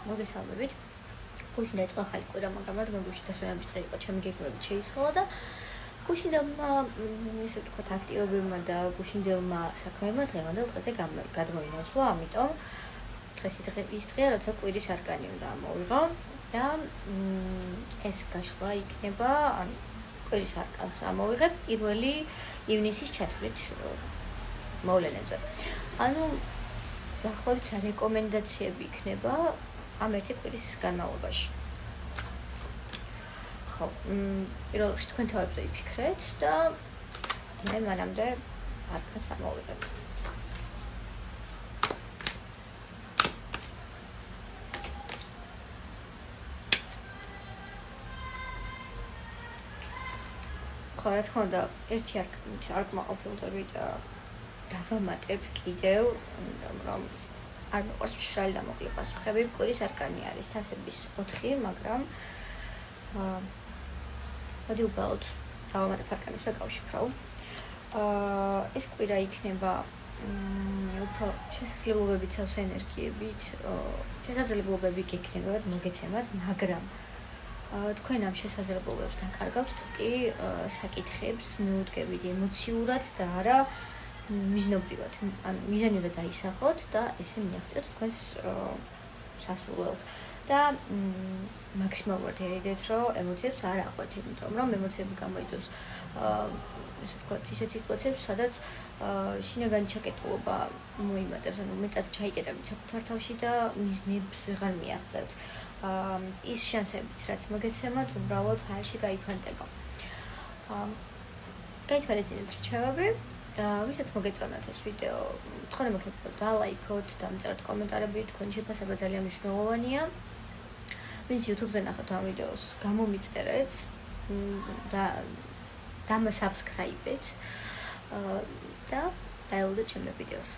მოგესალმებით. გუშინ დაიწყო ახალი კვირა, მაგრამ რადგან გუშინ დასვენების დღე იყო, ჩემი გეგმებით შეიცვალა და გუშინდელმა ისე ვთქვათ აქტივობებმა და გუშინდელმა საქმეებმა დღევანდელ დღეზე გადმოინაცვლა, ამიტომ დღეს ის დღეა, როცა კვირის არკანი უნდა ამოვიღო და ეს გაშლა იქნება, ან კვირის არკანს ამოვიღებ 1 ივნისის ჩათვლით მოვლენებზე. ანუ დაახლოებით რა რეკომენდაციები იქნება ამ ერთი კვირის განმავლობაში. ხო, პირველ რიგში თქვენ თავებზე იფიქრეთ და მე მანამდე არკანს ამოვიღებ. ხო, რა თქმა უნდა, ერთი არკანით არ გმაყოფილდები და დავამატებ კიდევ, რომ არ მეყვარს მშრალი და მოკლე პასუხები. კვირის არკანი არის თასების 4, მაგრამ მოდი უბრალოდ დავამატებ არკანებს და გავშიფრავ. ეს კვირა იქნება უფრო შესაძლებლობებით სავსე ენერგიებით, შესაძლებლობები გექნებათ, მოგეცემათ, მაგრამ თქვენ ამ შესაძლებლობებს დაკარგავთ თუ კი საკითხებს მიუდგებით ემოციურად და არა მიზნობრივად. ან მიზანი უნდა დაისახოთ და ესე მიაღწიოთ თქვენს სასურველს და მაქსიმალურად ერიდეთ, რომ ემოციებს არ აყვეთ, იმიტომ რომ ემოციები გამოიწვევს ესე ვთქვათ ისეთ სიტუაციებს, სადაც შინაგანი ჩაკეტილობა მოიმატებს, ანუ მეტად ჩაიკეტებით საკუთარ თავში და მიზნებს ვეღარ მიაღწევთ. ის შანსებიც, რაც მოგეცემათ, უბრალოდ ჰაერში გაიფანტება. გაითვალისწინეთ რჩევები. ვისაც მოგეწონათ ეს ვიდეო, თქვენ მოგექნებათ დალაიქოთ, დამწეროთ კომენტარები, თქვენი შეფასება ძალიან მნიშვნელოვანია. ვინც YouTube-ზე ნახოთ ამ ვიდეოს, გამომიწერეთ და დამსაბსკრაიბეთ და დაელოდეთ შემდეგ ვიდეოს.